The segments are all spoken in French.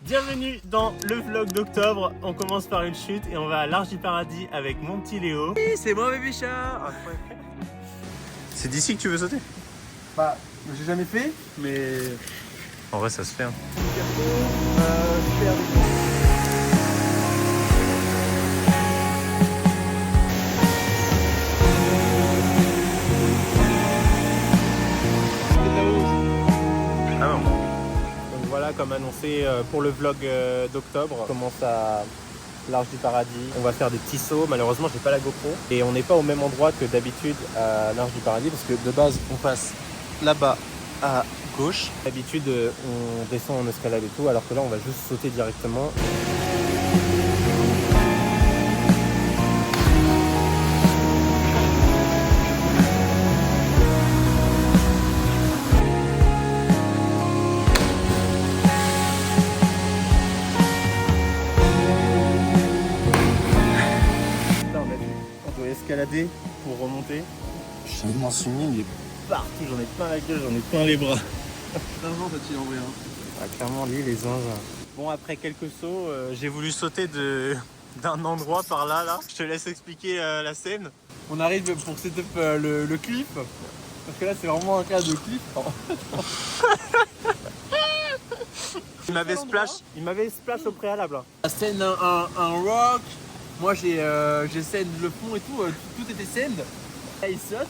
Bienvenue dans le vlog d'octobre. On commence par une chute et on va à l'Arche du Paradis avec mon petit Léo. Oui, c'est moi bébé chat. C'est d'ici que tu veux sauter? Bah, j'ai jamais fait, mais... En vrai ça se fait hein. Ah non. Donc voilà, comme annoncé pour le vlog d'octobre, on commence à l'Arche du Paradis. On va faire des petits sauts. Malheureusement, j'ai pas la GoPro et on n'est pas au même endroit que d'habitude à l'Arche du Paradis parce que de base, on passe là-bas à gauche. D'habitude, on descend en escalade et tout, alors que là, on va juste sauter directement. Escalader pour remonter. Je m'en suis mis mais partout, j'en ai plein la gueule, j'en ai plein les bras. L'argent t'as-t-il en vrai hein. Ah, clairement lui les anges. Bon après quelques sauts, j'ai voulu sauter d'un endroit par là. Je te laisse expliquer la scène. On arrive pour setup le clip. Parce que là c'est vraiment un cas de clip. Il m'avait splash au préalable. La scène un rock. Moi j'ai scène le fond et tout, tout était scène. Là il saute.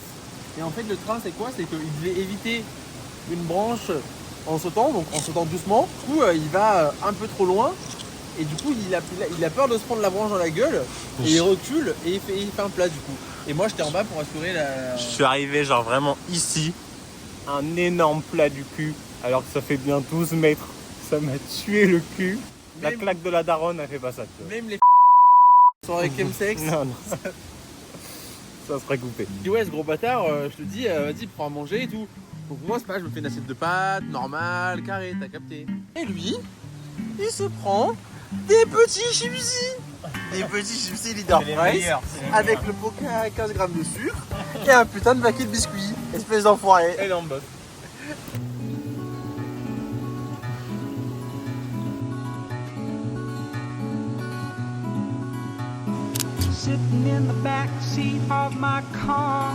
Et en fait le train c'est quoi? C'est qu'il devait éviter une branche en sautant, donc en sautant doucement. Du coup il va un peu trop loin. Et du coup il a peur de se prendre la branche dans la gueule. Et il recule et il fait un plat du coup. Et moi j'étais en bas pour assurer la... Je suis arrivé genre vraiment ici. Un énorme plat du cul. Alors que ça fait bien 12 mètres. Ça m'a tué le cul. La claque de la daronne a fait pas ça. Tu vois. Même les soirée chemsex. Non. Ça serait coupé. Je dis ouais ce gros bâtard, je te dis vas-y prends à manger et tout. Donc moi c'est pas, je me fais une assiette de pâtes, normale, carré, t'as capté. Et lui, il se prend des petits chipsy. Des petits chipsy Leader Price avec le poker à 15 grammes de sucre et un putain de paquet de biscuits. Espèce d'enfoiré. Elle est en bosse. Sitting in the back seat of my car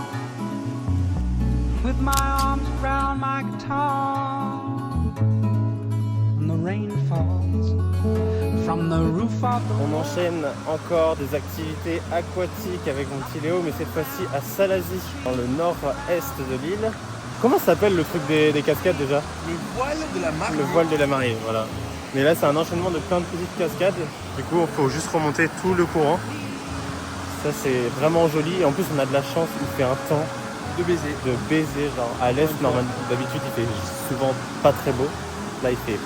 with my arms around my guitar and the rain falls from the roof of the... On enchaîne encore des activités aquatiques avec mon petit Léo, mais cette fois-ci à Salazie, dans le nord-est de l'île. Comment s'appelle le truc des cascades déjà? Le voile de la marée. Le voile de la marée, voilà. Mais là c'est un enchaînement de plein de petites cascades. Du coup il faut juste remonter tout le courant. Ça c'est vraiment joli et en plus on a de la chance, il fait un temps de baiser. Genre à l'est normalement d'habitude il fait souvent pas très beau. Là il fait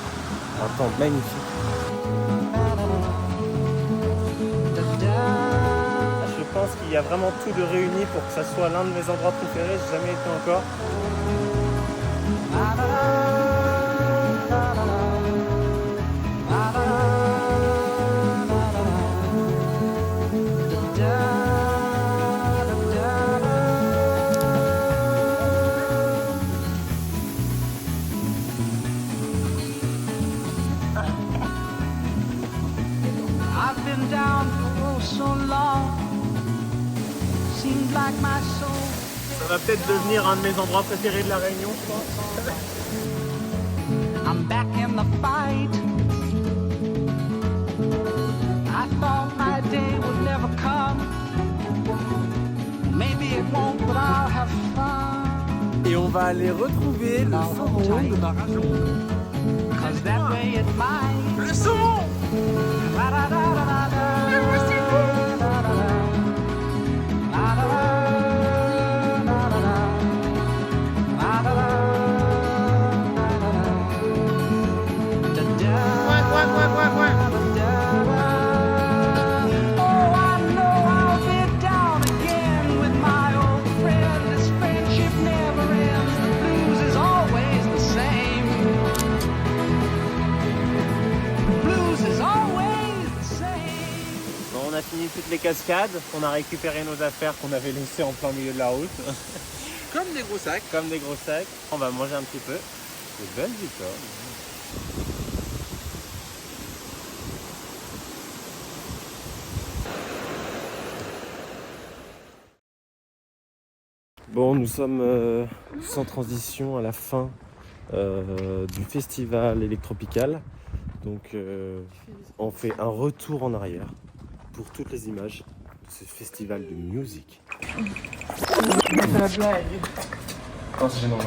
un temps magnifique. Je pense qu'il y a vraiment tout de réuni pour que ça soit l'un de mes endroits préférés, j'ai jamais été encore. Ça va peut-être devenir un de mes endroits préférés de la Réunion, je pense. I'm back in the fight. I thought my day would never come. Maybe it won't, but I'll have fun. Et on va aller retrouver le saumon de ma rajon. Cause that way it might. Le saumon! On a fini toutes les cascades, on a récupéré nos affaires qu'on avait laissées en plein milieu de la route. Comme des gros sacs. Comme des gros sacs. On va manger un petit peu. De belles victoires. Bon, nous sommes sans transition à la fin du festival électropical. Donc on fait un retour en arrière pour toutes les images de ce festival de musique. C'est la blague. Non, c'est gênant.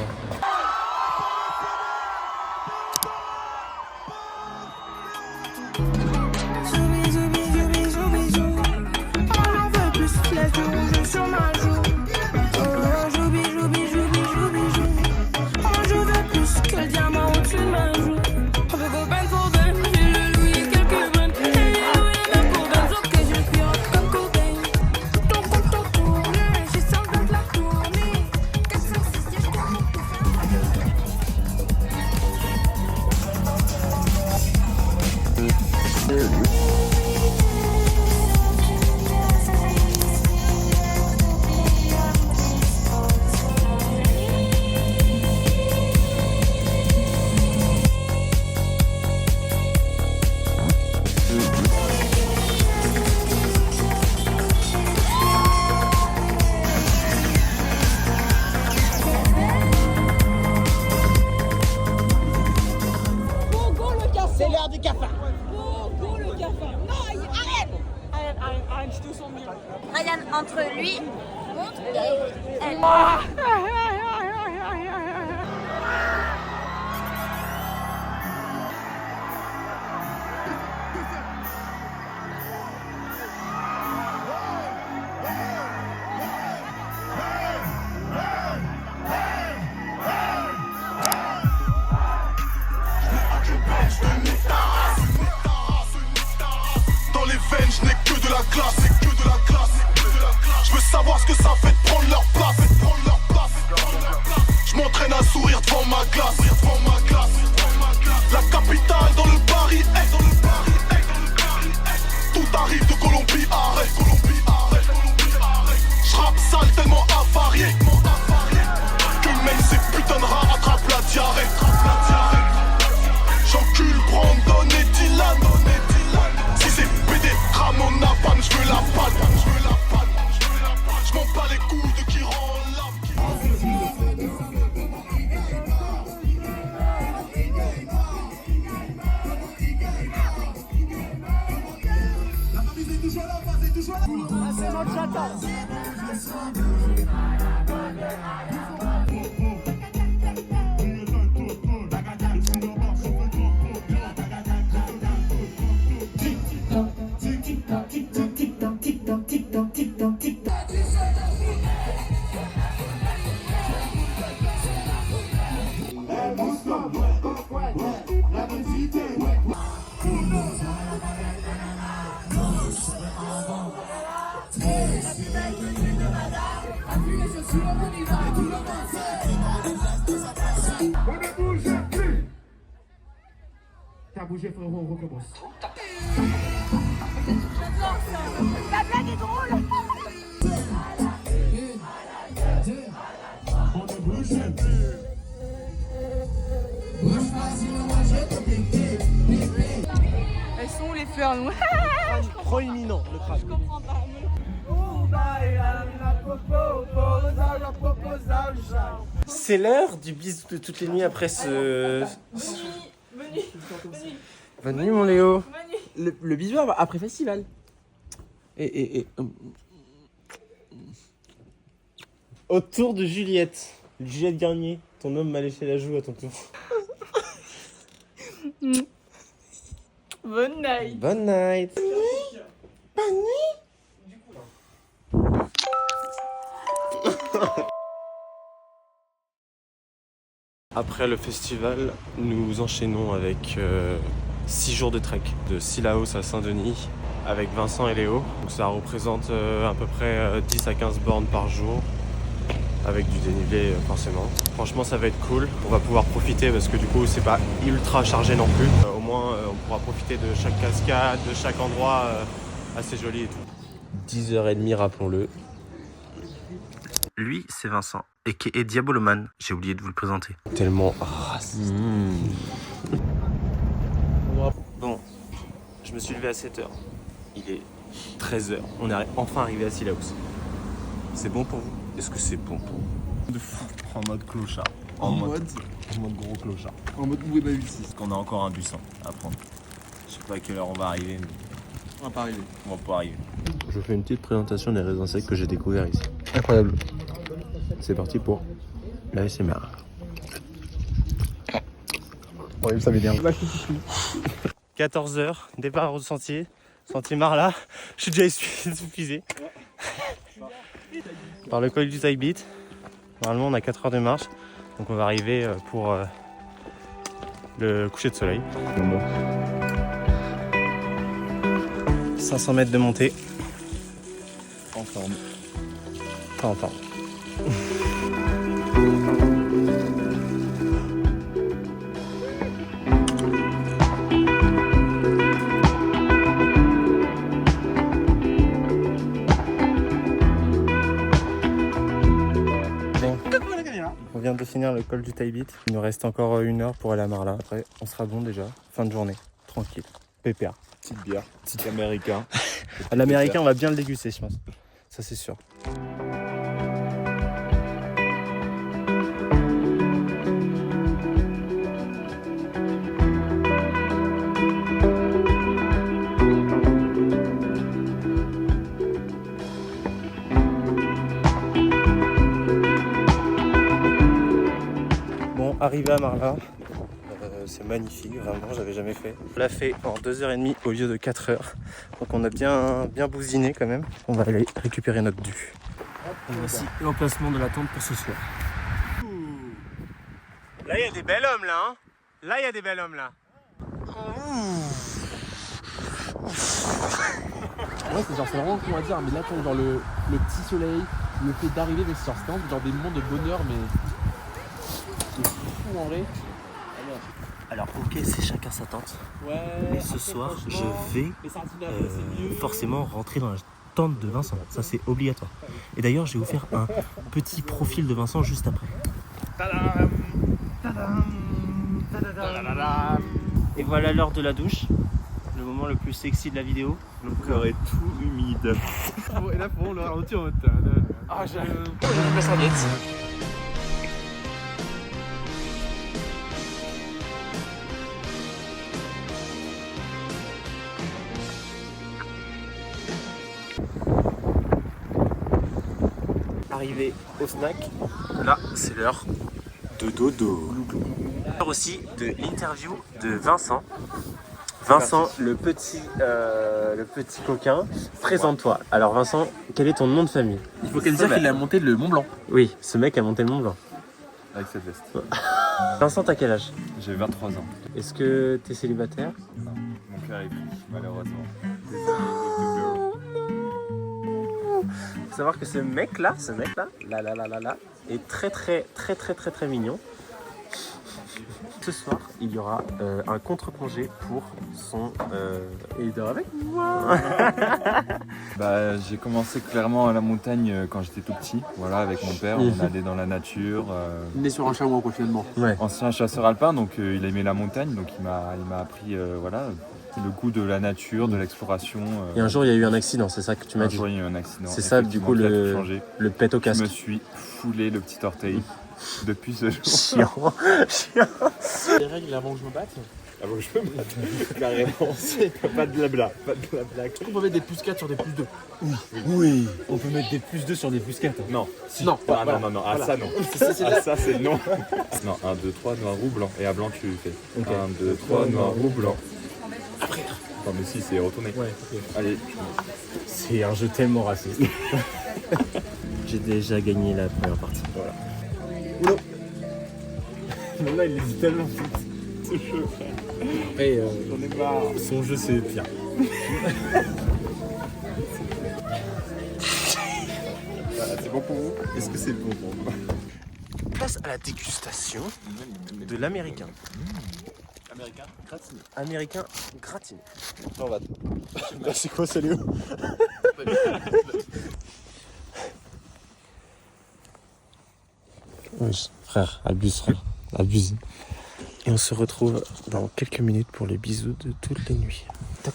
C'est l'heure du cafard. Go le cafard. Non, arrête. Arrête, je te sens bien. Ryan, entre lui, montre et elle. Dans les veines, je n'ai que de la classe, Je veux savoir ce que ça fait de prendre leur place, Je m'entraîne à sourire devant ma glace, La capitale dans le Paris, Tout arrive de Colombie, arrête. J'rappe sale tellement avarié, que même ces putains de rats attrapent la diarrhée. J'encule Brandon et Dylan. Si c'est BD, Ramon Napan, j'veux la panne. J'm'en bats les couilles de qui rend l'âme. T'as bougé frérot, on recommence. La blague est drôle. Elles sont où les fleurs, nous? Proéminent le crâne. Je comprends pas. C'est l'heure du bisou de toutes les nuits après ce... Bonne nuit mon Léo. Le bisou après festival. Autour de Juliette. Juliette Garnier, ton homme m'a léché la joue à ton tour. Bonne night. Bonne night. Bonne nuit. Après le festival, nous enchaînons avec 6 jours de trek de Sillaos à Saint-Denis avec Vincent et Léo. Donc ça représente à peu près 10 à 15 bornes par jour avec du dénivelé forcément. Franchement ça va être cool, on va pouvoir profiter parce que du coup c'est pas ultra chargé non plus. Au moins on pourra profiter de chaque cascade, de chaque endroit assez joli et tout. 10h30 rappelons-le. Lui c'est Vincent et qui est Diaboloman, j'ai oublié de vous le présenter. Tellement raciste. Bon, je me suis levé à 7h, il est 13h, on est enfin arrivé à Sillaos. C'est bon pour vous ? Est-ce que c'est bon? De fou. En mode clochard. En mode gros clochard. En mode Weba 6. Parce qu'on a encore un bus à prendre. Je sais pas à quelle heure on va arriver, mais On va pas arriver. on va pas arriver. Je fais une petite présentation des raisins secs que j'ai découvert ici. Incroyable. C'est parti pour la SMR. Ouais, ça m'énerve. 14h, départ au sentier. Sentier Marla. Je suis déjà épuisé. Par le col du Taibit. Normalement on a 4 heures de marche. Donc on va arriver pour le coucher de soleil. 500 mètres de montée. En forme. Pas en forme. On vient de finir le col du Taibit. Il nous reste encore 1 heure pour aller à Marla. Après, on sera bon déjà. Fin de journée. Tranquille. Pépère. Petite bière. Petit américain. À l'américain, on va bien le déguster, je pense. Ça, c'est sûr. Bon, arrivé à Marla. C'est magnifique, vraiment, j'avais jamais fait. On l'a fait en 2h30 au lieu de 4 heures. Donc on a bien bousiné quand même. On va aller récupérer notre dû. Voici l'emplacement de la tente pour ce soir. Là il y a des bels hommes là, hein. Là il y a des bels hommes là. Ouais, c'est vraiment comment dire, mais là quand genre le petit soleil, le fait d'arriver, mais c'est genre des moments de bonheur, mais c'est fou en vrai. Alors ok, c'est chacun sa tente. Ouais, mais ce soir, je vais forcément rentrer dans la tente de Vincent. Ça c'est obligatoire. Et d'ailleurs, je vais vous faire un petit profil de Vincent juste après. Tadam, tadam, tadam. Et voilà l'heure de la douche. Le moment le plus sexy de la vidéo. Le corps est tout humide. Et là, on le ralentit en mode. Ah, j'ai la serviette. Arrivé au snack, là c'est l'heure de dodo. L'heure aussi de l'interview de Vincent. Vincent, le petit coquin, présente-toi. Alors Vincent, quel est ton nom de famille? Il faut qu'elle dise qu'il a monté le Mont Blanc. Oui, ce mec a monté le Mont Blanc. Avec cette veste. Vincent, t'as quel âge? J'ai 23 ans. Est-ce que t'es célibataire? Non, mon père est pris, malheureusement. Faut savoir que ce mec là, est très mignon. Ce soir, il y aura un contre-congé pour son... Et il dort avec moi. Bah, j'ai commencé clairement à la montagne quand j'étais tout petit. Voilà, avec mon père, on allait dans la nature. Il est sur un chameau finalement. Ouais. Ancien chasseur alpin, donc il aimait la montagne, donc il m'a appris voilà, le goût de la nature, de l'exploration. Et un jour, il y a eu un accident, c'est ça que tu m'as dit? Un jour, il y a eu un accident. C'est ça, du coup, le pet au casque. Je me suis foulé le petit orteil depuis ce jour. Chiant. Les règles avant que je me batte. Avant que je me batte, carrément. Pas de blabla. Est-ce qu'on peut mettre des plus 4 sur des plus 2? Oui. On peut mettre des plus 2 sur des plus 4. Non. Si. Non. Ah, voilà. Non. Ah, voilà. Ça, non. Ça, c'est non. Non, 1, 2, 3, noir, roux, blanc. Et à blanc, tu fais. Okay. 1, 2, 3, noir, roux, blanc. Après. Non, mais si, c'est retourné. Ouais, okay. Allez. C'est un jeu tellement raciste. J'ai déjà gagné la première partie. Voilà. Oula. Non, là, il les dit tellement vite. Ce jeu. Après, j'en ai marre. Son jeu, c'est pire. C'est bon pour vous? Est-ce que c'est bon pour vous? Place à la dégustation de l'américain. Américain gratiné. On va. C'est quoi, ça, Léo? Oui, frère, abuse. Et on se retrouve dans quelques minutes pour les bisous de toutes les nuits. Tac.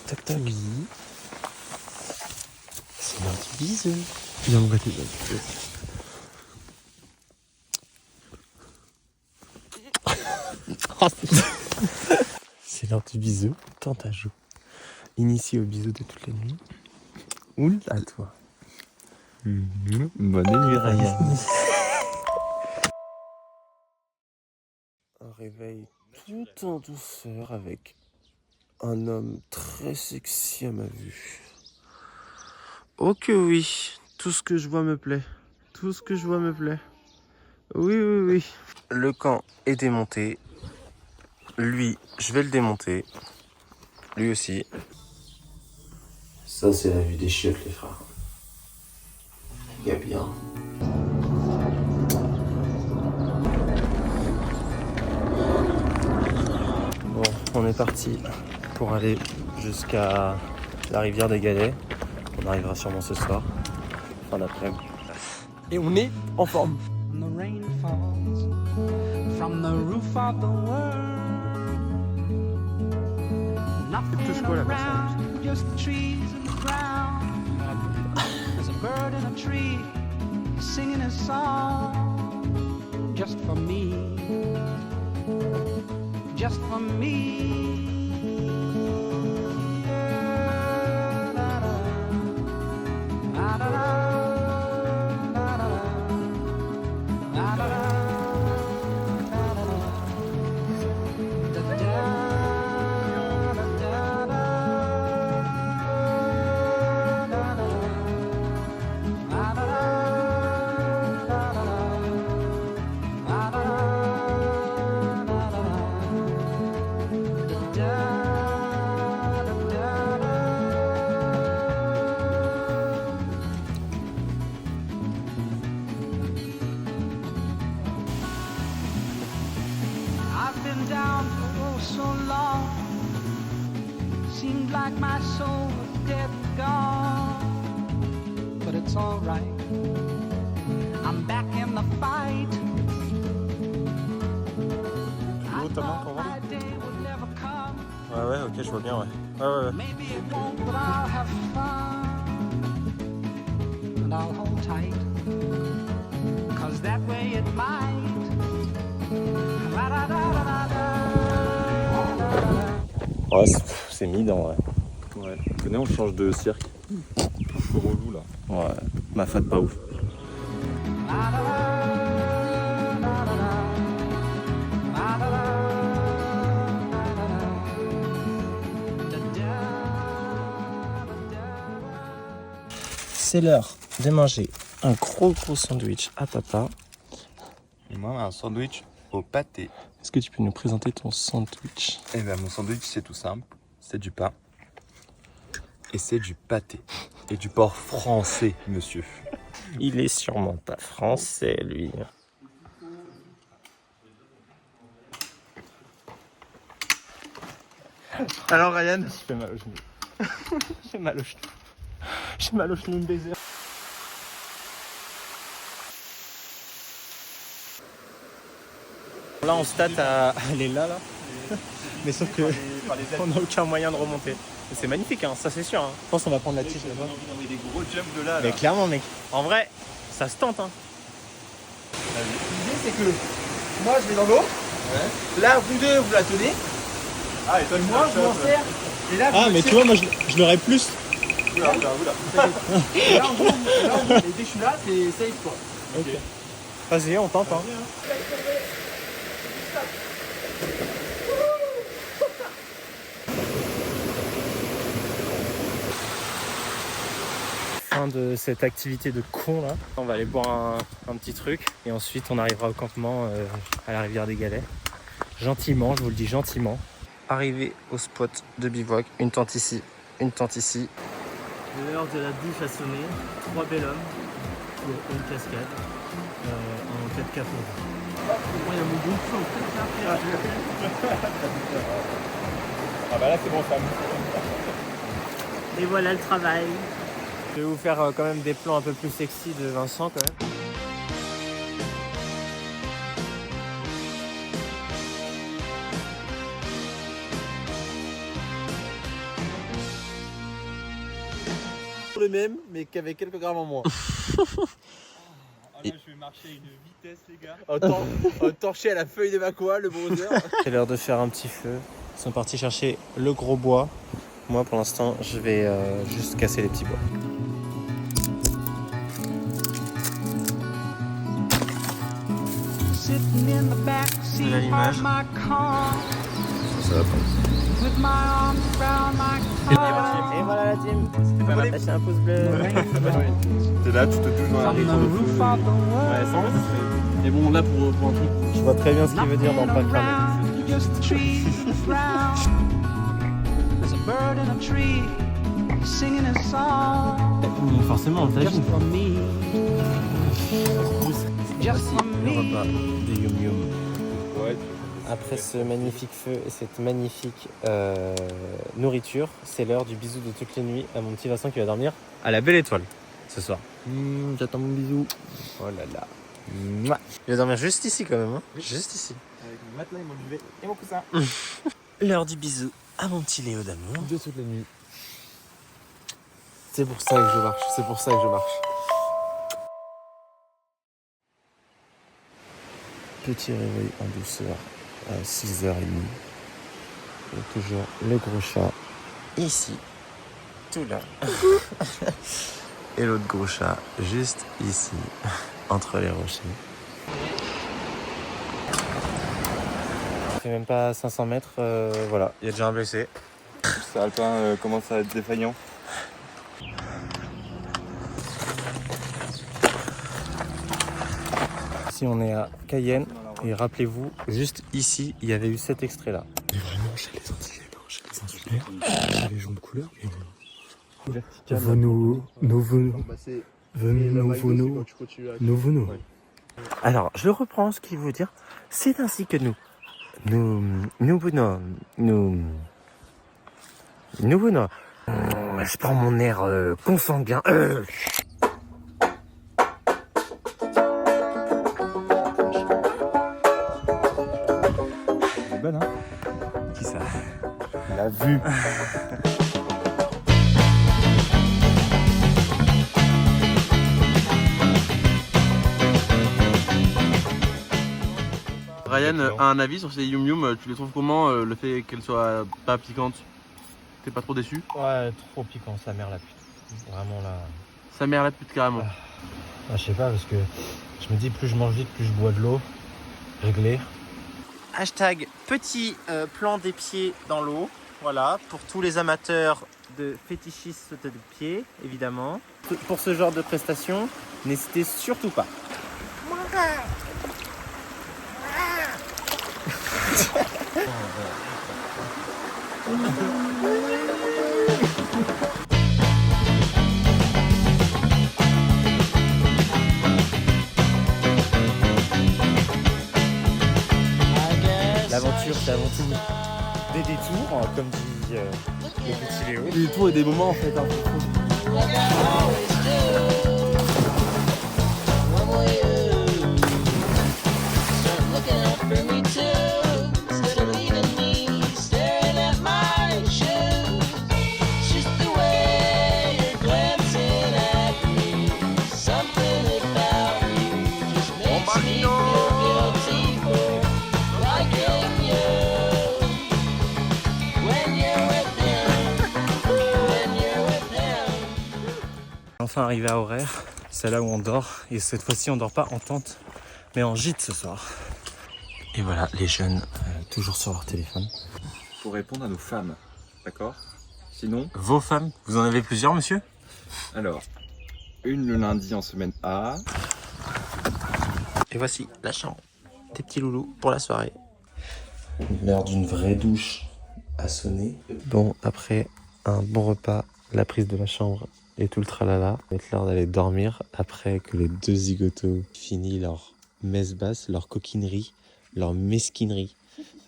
C'est l'heure du bisou. Viens me gâter. C'est l'heure du bisou. Tante à joue. Initié au bisou de toute la nuit. Oula à toi. Bonne nuit, Ryan. Un réveil tout en douceur avec un homme très sexy à ma vue. Oh que oui, tout ce que je vois me plaît. Tout ce que je vois me plaît. Oui, oui, oui. Le camp est démonté. Lui, je vais le démonter. Lui aussi. Ça, c'est la vue des chiottes, les frères. Il y a bien. Bon, on est parti pour aller jusqu'à la rivière des Galets. On arrivera sûrement ce soir, fin d'après-midi. Et on est en forme. The rain falls from the roof of the world. Nothing around, just trees and the ground. There's a bird in a tree singing a song just for me, just for me. I've been down for oh so long. Seemed like my soul was dead and gone. But it's alright. I'm back in the fight. I thought my day would never come. Ouais, ouais, ok, je vois bien, ouais. Ouais, ouais, ouais. Maybe it won't, but I'll have fun. And I'll hold tight. 'Cause that way it might. Ouais, c'est midant, ouais. Ouais. Venez, on change de cirque. Trop relou là. Ouais, ma fat pas ouf. C'est l'heure de manger un gros sandwich à papa. Et moi, un sandwich au pâté. Est-ce que tu peux nous présenter ton sandwich? Eh ben, mon sandwich, c'est tout simple. C'est du pain. Et c'est du pâté. Et du porc français, monsieur. Il est sûrement pas français, lui. Alors Ryan, je fais mal au genou. J'ai mal au genou. J'ai mal au genou, baiser. Là, on se tâte à aller là. Mais sauf que on n'a aucun moyen de remonter. Mais c'est magnifique, hein, ça c'est sûr. Hein. Je pense qu'on va prendre la tige là-bas. Des gros jumps de là. Mais clairement, mec. En vrai, ça se tente. Hein. L'idée, c'est que moi, je vais dans l'eau. Ouais. Là, vous deux, vous la tenez. Ah, et toi, Moi, je m'en sers. Et là, Ah, mais tu vois, moi je l'aurais plus. Oula. Et là, en gros, et dès que je suis là, c'est safe, quoi. Ok. Vas-y, on tente. Hein. Fin de cette activité de con là. On va aller boire un petit truc et ensuite on arrivera au campement à la rivière des Galets. Gentiment, je vous le dis gentiment. Arrivé au spot de bivouac, une tente ici, une tente ici. L'heure de la douche a sonné, 3 bel hommes pour une cascade en 4K pour vous. Moi, il y a mon gonfle en 4K. Ah bah là, c'est bon, femme. Et voilà le travail. Je vais vous faire quand même des plans un peu plus sexy de Vincent quand même. Le même, mais qu'avec quelques grammes en moins. je vais marcher à une vitesse, les gars. Torcher à la feuille de Macoa, le browser. C'est l'heure de faire un petit feu. Ils sont partis chercher le gros bois. Moi, pour l'instant, je vais juste casser les petits bois. Sitting in the back seat l'image. of my car Ça va pas. with my arms around my guitar. Et voilà la team. Lâchez un pouce bleu. T'es là, tu te touches dans la On the roof of the world. Mais bon, là, pour un truc. Je vois très bien ce qu'il veut dire dans pas cramer. Around, just trees in the ground. There's a bird in a tree singing a song Forcément, on just for me. Just for le me. repas des Yum Yum. Ouais. Après ce magnifique feu et cette magnifique nourriture, c'est l'heure du bisou de toutes les nuits à mon petit Vincent qui va dormir à la belle étoile ce soir. J'attends mon bisou. Oh là là. Mouah. Il va dormir juste ici quand même, hein. Juste ici. Avec mon matelas et mon duvet et mon coussin. L'heure du bisou à mon petit Léo d'amour. De toutes les nuits. C'est pour ça que je marche, c'est pour ça que je marche. Petit réveil en douceur à 6h30. Et toujours le gros chat ici, tout là. Et l'autre gros chat juste ici, entre les rochers. Ça fait même pas 500 mètres, voilà, il y a déjà un blessé. Ce alpin commence à être défaillant. Ici on est à Cayenne et rappelez-vous, juste ici il y avait eu cet extrait là. Mais vraiment, chez les insulaires, chez les gens de couleur, venons. Alors je reprends ce qu'il veut dire, c'est ainsi que nous venons, je prends mon air consanguin. Bonne, hein? Qui ça? La vue. Ryan a un avis sur ces Yum Yum. Tu les trouves comment, le fait qu'elles soient pas piquantes? T'es pas trop déçu? Ouais, trop piquant, sa mère la pute. Vraiment là. Sa mère la pute carrément. Ah, je sais pas, parce que je me dis plus je mange vite, plus je bois de l'eau. Réglé. Hashtag petit plan des pieds dans l'eau. Voilà, pour tous les amateurs de fétichistes de pieds, évidemment. Pour ce genre de prestations, n'hésitez surtout pas. L'aventure, c'est avant tout des détours, comme dit le petit Léo. Des tours et des moments en fait. Enfin arrivé à horaire, c'est là où on dort. Et cette fois-ci, on dort pas en tente, mais en gîte ce soir. Et voilà, les jeunes, toujours sur leur téléphone. Pour répondre à nos femmes, d'accord? Sinon, Vos femmes, vous en avez plusieurs, monsieur? alors, une le lundi en semaine A. Et voici la chambre des petits loulous pour la soirée. L'heure d'une vraie douche a sonné. Bon, après un bon repas, la prise de la chambre et tout le tralala, va être l'heure d'aller dormir après que les deux zigotos finissent leur messe basse, leur coquinerie, leur mesquinerie,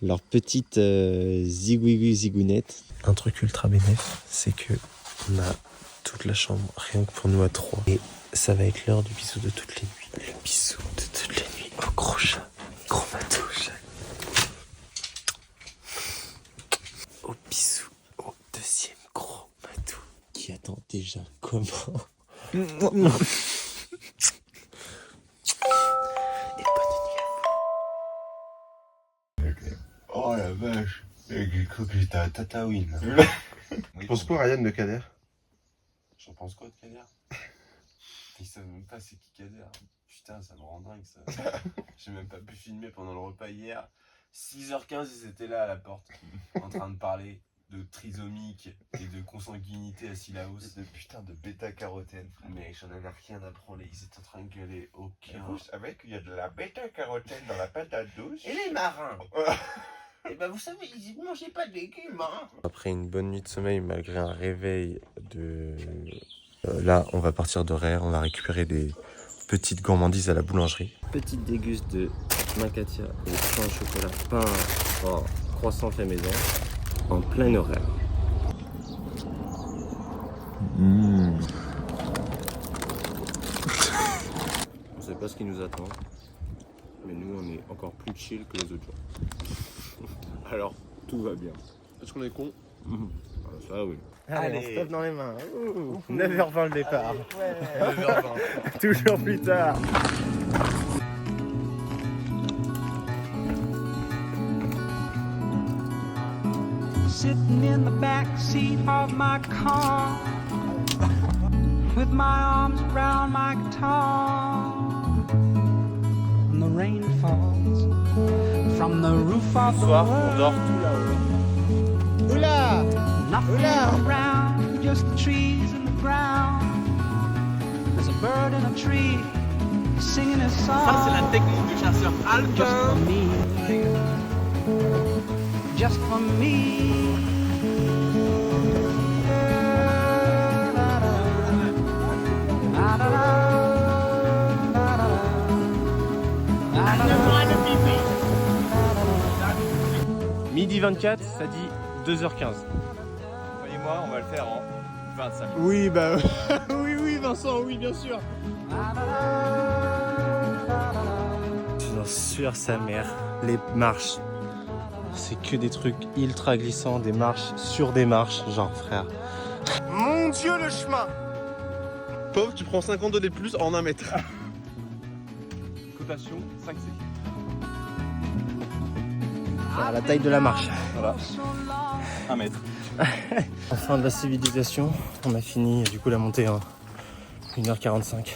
leur petite zigouigounette. Un truc ultra bénéf, c'est que on a toute la chambre rien que pour nous à trois. Et ça va être l'heure du bisou de toutes les nuits. Le bisou de toutes les nuits au gros chat, gros matouche. Au bisou, au deuxième gros matou qui attend déjà comment. vache. J'ai cru que j'étais à Tataouine. Tu penses quoi, Ryan, de Kader? J'en pense quoi de Kader? Ils savent même pas c'est qui Kader. Putain, ça me rend dingue ça. J'ai même pas pu filmer pendant le repas hier. 6h15, ils étaient là à la porte, en train de parler de trisomique et de consanguinité à Sillaos. De putain de bêta-carotène, frère. Mais j'en avais rien à branler, ils étaient en train de gueuler. Aucun. Vous savez qu'il y a de la bêta-carotène dans la patate douce? Et les marins? Et ben vous savez, ils mangeaient pas de légumes, hein. Après une bonne nuit de sommeil, malgré un réveil de... là, on va partir de RER, on va récupérer des petites gourmandises à la boulangerie. Petite déguste de Macatia et pain au chocolat, pain en croissant fait maison, en plein horaire. On sait pas ce qui nous attend, mais nous on est encore plus chill que les autres jours. Alors, tout va bien. Est-ce qu'on est con? Ça oui. Allez, on se tape dans les mains. 9h20 le départ. Ouais. 9h20. Toujours plus tard. Sitting in the back seat of my car with my arms around my guitar, and the rain falls from the roof of the world. Oula! Nothing around, just the trees and the ground. There's a bird in a tree singing a song. Ça, c'est la technique du chasseur Just for alpin. me, just for me. Midi 24, ça dit 2h15. Croyez-moi, on va le faire en 25 minutes. Oui, bah oui, Vincent, oui, bien sûr. Sur sa mère, les marches, c'est que des trucs ultra glissants, des marches sur des marches, genre frère. Mon Dieu, le chemin! Pauvre, tu prends 50 de plus en 1 mètre. Cotation 5C. À la taille de la marche. Voilà. 1 mètre. Enfin de la civilisation, on a fini du coup la montée en 1h45.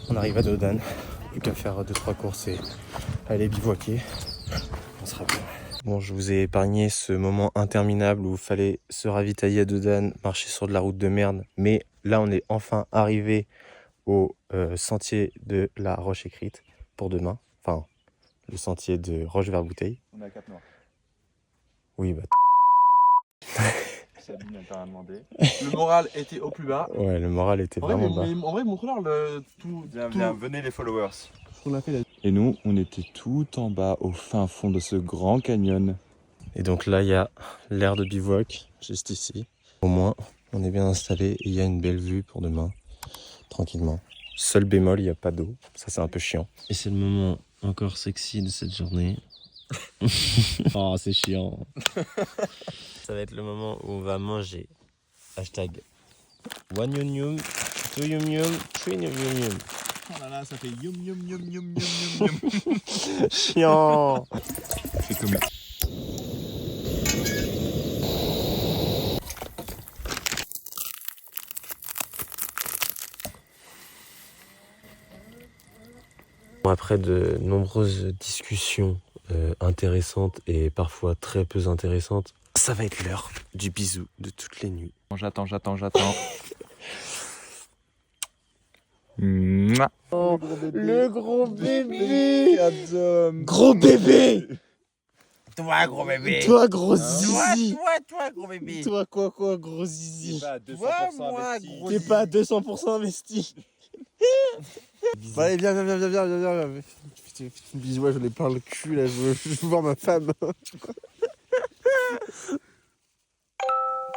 On arrive à Dodane, plus qu'à faire 2-3 courses et aller bivouaquer. On sera bien. Bon, je vous ai épargné ce moment interminable où il fallait se ravitailler à Dodane, marcher sur de la route de merde. Mais là, on est enfin arrivé au sentier de la Roche Écrite pour demain. Enfin, le sentier de Roche-Vers-Bouteille. On est à Cap Noir. Oui, bah... Sabine n'a pas rien demandé. Le moral était au plus bas. Ouais, le moral était En vrai, vraiment bas. en vrai, montre-leur le tout. Viens, venez les followers. Ce qu'on a fait là. Et nous, on était tout en bas, au fin fond de ce grand canyon. Et donc là, il y a l'aire de bivouac, juste ici. Au moins, on est bien installé et il y a une belle vue pour demain, tranquillement. Seul bémol, il n'y a pas d'eau. Ça, c'est un peu chiant. Et c'est le moment encore sexy de cette journée. Oh, c'est chiant. Ça va être le moment où on va manger. Hashtag one yum yum, two yum yum, three yum yum yum. Oh là là, ça fait yum yum yum yum yum yum yum. Chiant. C'est comme... Après de nombreuses discussions intéressantes et parfois très peu intéressantes, ça va être l'heure du bisou de toutes les nuits. J'attends. Oh, le gros bébé. Gros bébé. Toi, gros bébé. Toi, gros zizi. Toi, gros bébé. Toi, quoi, gros zizi. Moi, gros T'es pas à 200% investi. Bon, allez, viens. Putain, bisous, ouais, j'en ai plein le cul là, je veux voir ma femme.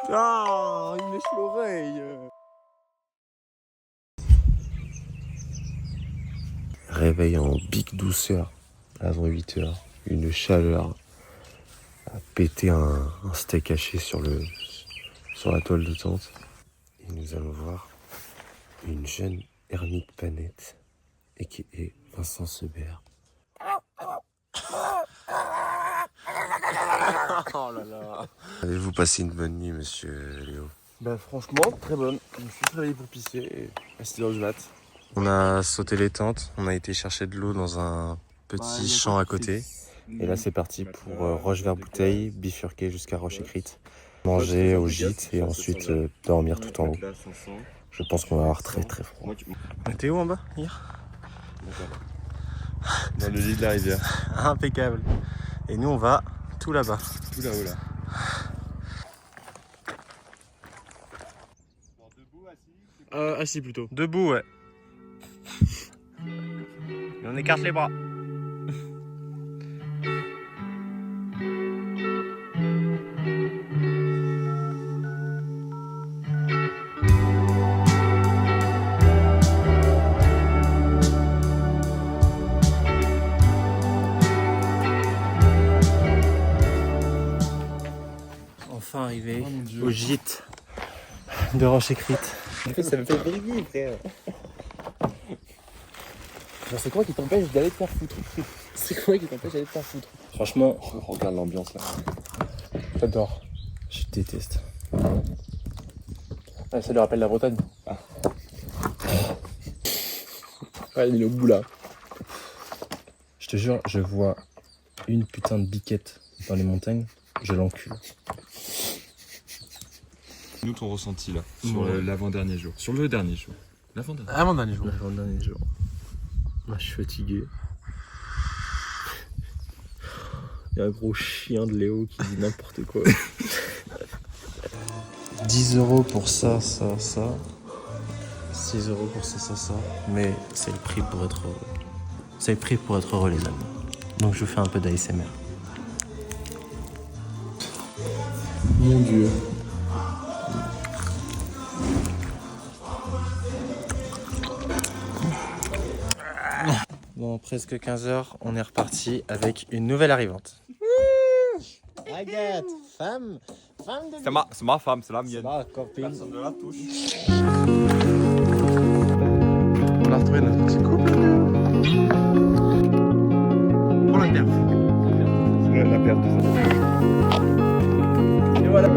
Ah, il me lèche l'oreille. Réveil en big douceur avant 8h. Une chaleur à péter un steak haché sur la toile de tente. Et nous allons voir une jeune ermite panette et qui est Vincent Sebert. Oh là là. Avez-vous passé une bonne nuit, monsieur Léo? Bah franchement, très bonne. Je me suis réveillé pour pisser à 6h du mat. On a sauté les tentes, on a été chercher de l'eau dans un petit champ à côté. Et là c'est parti pour Roche-Vers-Bouteille, bifurquer jusqu'à Roche-Écrite, manger au gîte et ensuite dormir tout en haut. Je pense qu'on va avoir très très froid. On était où en bas hier? Dans le lit de la rivière. Impeccable. Et nous on va tout là-bas. Tout là-haut là. Assis plutôt. Debout, ouais. Et on écarte les bras. Enfin arrivé au gîte de Roche-Écrite. Ça me fait briller, frère. Genre, c'est quoi qui t'empêche d'aller te faire foutre? C'est quoi qui t'empêche d'aller te faire foutre? Franchement, Regarde l'ambiance là. J'adore. je déteste. Ah, ça lui rappelle la Bretagne. Ouais, il est au bout là. Je te jure, je vois une putain de biquette dans les montagnes, je l'encule. Nous ton ressenti là, sur l'avant-dernier jour. Sur le dernier jour. L'avant-dernier. Avant-dernier jour. L'avant-dernier jour. Moi, je suis fatigué. Il y a un gros chien de Léo qui dit n'importe quoi. 10 € pour ça, ça, ça. 6 € pour ça, ça, ça. Mais c'est le prix pour être heureux. C'est le prix pour être heureux, les amis. Donc je fais un peu d'ASMR. Mon Dieu. Bon, presque 15h, on est reparti avec une nouvelle arrivante. Agathe, femme de vie. C'est ma femme, c'est la mienne. Ma copine. Personne ne la touche. On a retrouvé notre petit couple. Prends la perf. La perte de ça. Et voilà.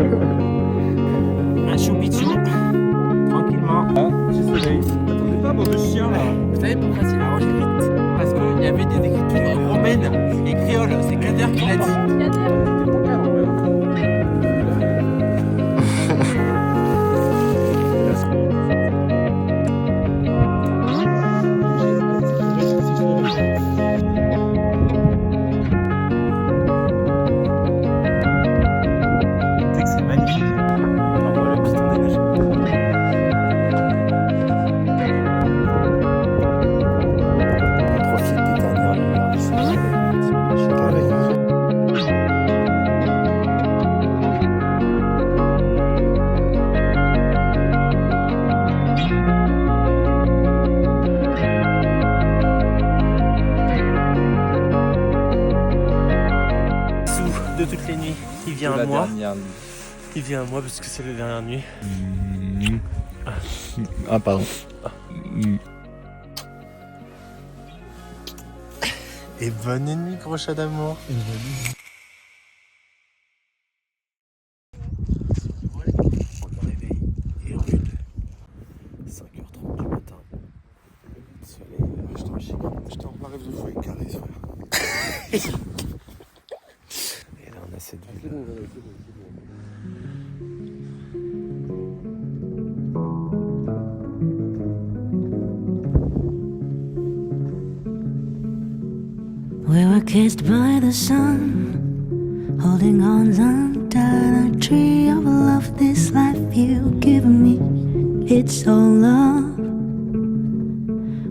Un choupichou. Tranquillement. Petit soleil. Attendez pas, bande de chiens là. Vous savez pourquoi c'est la Roche-Écrite? Parce qu'il y avait des écritures romaines et créoles. C'est Kader qui l'a dit. C'est magnifique. On voit le piston des neiges. On profite des dernières lumières du soleil. De toutes les nuits, il vient à moi. Il vient à moi parce que c'est la dernière nuit. Ah pardon. Et bonne nuit, gros chat d'amour. On me réveille et au lieu de 5h30 du matin, le soleil, J'étais en plein rêve de jouer carré, frère. et là on a cette vue là. We were kissed by the sun, holding on under the tree of love. This life you've given me, it's all love.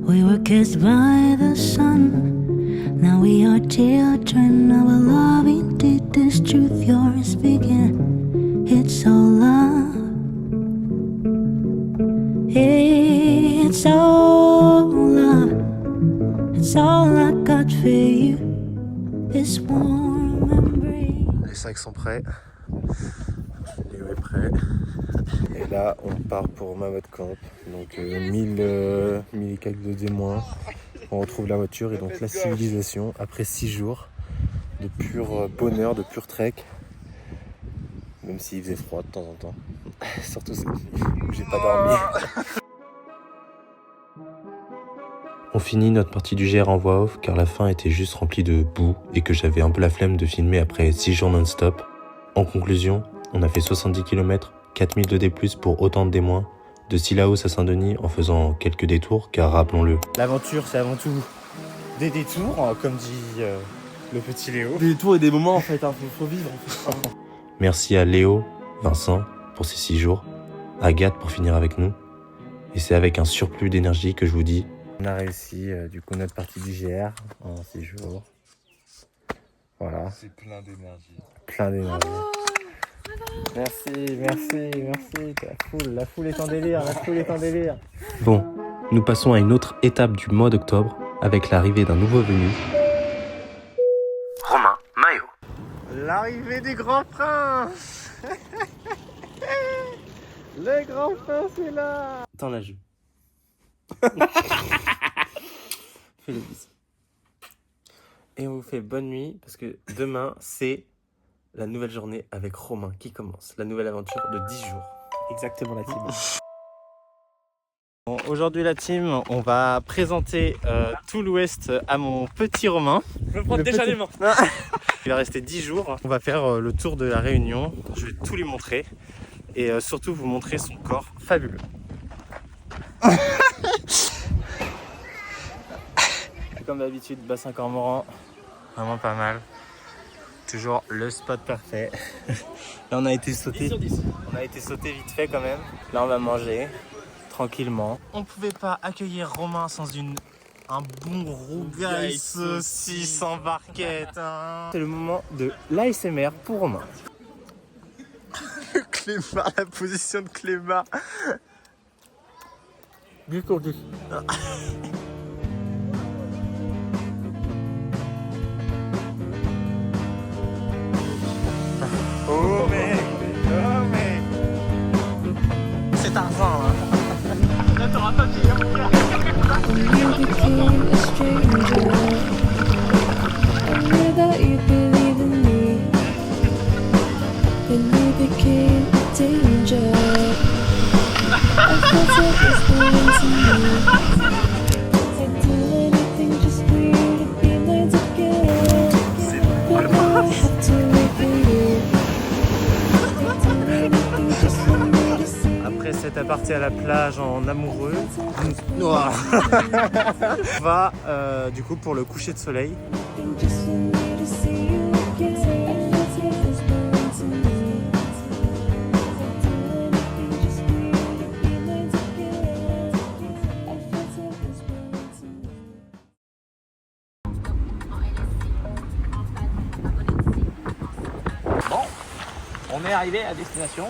We were kissed by the sun, now we are children of a love. Indeed, this truth you're speaking, it's all love. It's all love. It's all I got for you, this warm embrace. Les sacs sont prêts. Léo est prêt. Et là, on part pour Mammoth Camp. Donc 1000 et quelques de témoins. On retrouve la voiture et donc la civilisation après 6 jours de pur bonheur, de pur trek. Même s'il faisait froid de temps en temps. Surtout cette nuit où j'ai pas dormi. On finit notre partie du GR en voix off car la fin était juste remplie de boue et que j'avais un peu la flemme de filmer après 6 jours non-stop. En conclusion, on a fait 70 km, 4000 de D+, pour autant de D-, de Sillaos à Saint-Denis en faisant quelques détours car rappelons-le. L'aventure c'est avant tout des détours, comme dit le petit Léo. Des détours et des moments en fait, hein, faut vivre. Merci à Léo, Vincent pour ces 6 jours, Agathe pour finir avec nous. Et c'est avec un surplus d'énergie que je vous dis. On a réussi du coup notre partie du GR en 6 jours. Voilà. C'est plein d'énergie. Plein d'énergie. Merci. La foule est en délire, Bon, nous passons à une autre étape du mois d'octobre avec l'arrivée d'un nouveau venu. Romain Maillot. L'arrivée du grand prince. Le grand prince est là. Attends la jupe. Fais le bis. Et on vous fait bonne nuit parce que demain c'est la nouvelle journée avec Romain qui commence. La nouvelle aventure de 10 jours. Exactement la team. Bon, aujourd'hui la team, on va présenter tout l'ouest à mon petit Romain. Je me prends déjà les mains. Il va rester 10 jours. On va faire le tour de la Réunion. Je vais tout lui montrer. Et surtout vous montrer son corps fabuleux. Comme d'habitude, bassin cormoran, vraiment pas mal. Toujours le spot parfait. Là on a été sauté. 10/10. On a été sauté vite fait quand même. Là on va manger tranquillement. On pouvait pas accueillir Romain sans un bon rougail saucisse en barquette. Hein. C'est le moment de l'ASMR pour Romain. Clément, la position de Clément. Du coup, oh mec. C'est Tarzan hein. Là t'auras pas fini. Après cette aparté à la plage en amoureux, on va du coup pour le coucher de soleil. On est arrivé à destination.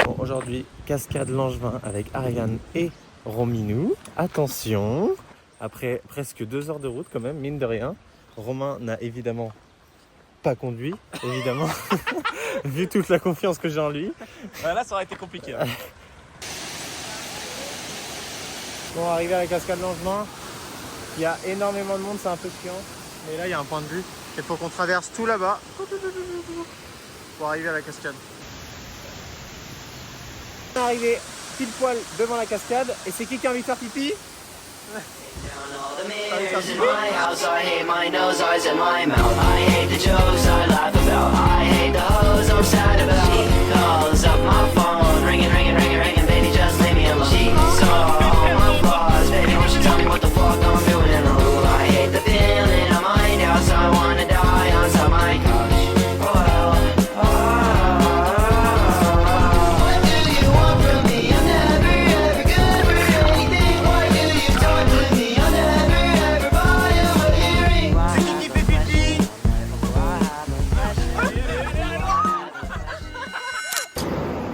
Bon, aujourd'hui, cascade Langevin avec Ariane et Rominou. Attention, après presque 2 heures de route quand même, mine de rien. Romain n'a évidemment pas conduit, évidemment, vu toute la confiance que j'ai en lui. Là, ça aurait été compliqué. Hein. Bon, arrivé à la cascade Langevin, il y a énormément de monde, c'est un peu chiant. Mais là, il y a un point de vue. Il faut qu'on traverse tout là-bas pour arriver à la cascade. On est arrivé pile poil devant la cascade et c'est qui a envie de faire pipi?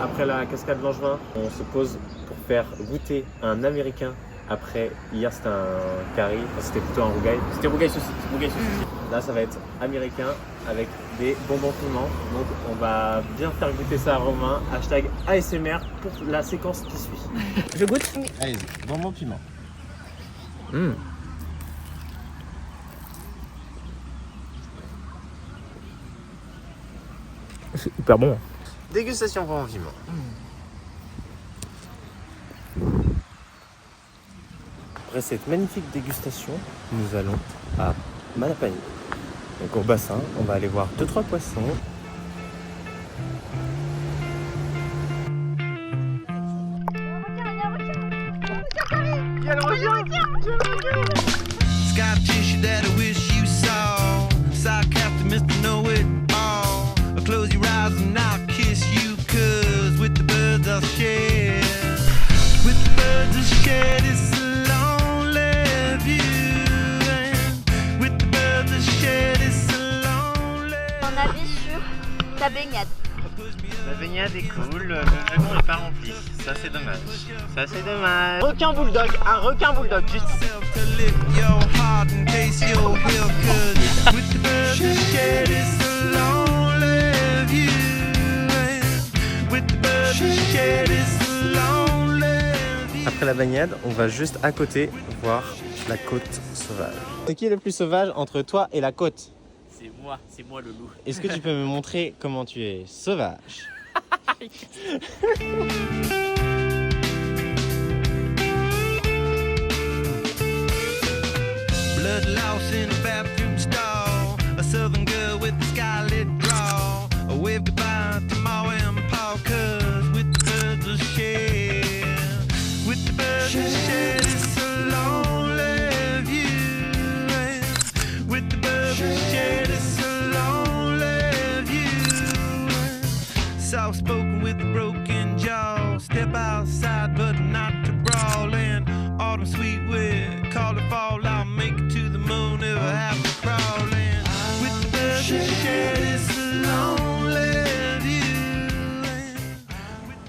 Après la cascade Langevin, on se pose pour faire goûter un américain. Après, hier c'était un curry, c'était plutôt un rougail. C'était rougail saucisse. Là ça va être américain avec des bonbons piments. Donc on va bien faire goûter ça à Romain. Hashtag ASMR pour la séquence qui suit. Je goûte? Allez-y, bonbons piment. C'est hyper bon. Dégustation pour vivant. Après cette magnifique dégustation, nous allons à Manapani. Donc au bassin, on va aller voir 2-3 poissons. Scar tissue that I wish you saw. Sarcastic Mr. Know It All. Close your eyes and I'll kiss you, cause with the birds I'll share. With the birds I'll share this lonely view. And with the birds I'll share this lonely. Mon avis sur ta baignade. La baignade est cool, le dragon n'est pas rempli. Ça c'est dommage. Ça c'est dommage. Requin bulldog, un requin bulldog juste ici. Après la baignade, on va juste à côté voir la côte sauvage. C'est qui le plus sauvage entre toi et la côte? C'est moi le loup. Est-ce que tu peux me montrer comment tu es sauvage? Blood lost in a bathroom stall. A southern girl with a scarlet draw. A wave goodbye to Ma and Pa, cause with the birds will share. With the birds will share this lonely view. With the birds will share this lonely view. Soft spoken with a broken jaw. Step outside but not to brawl. And autumn sweet with call it fall. I'll make it to the moon if I have to crawl in. With the birds that share this lonely view.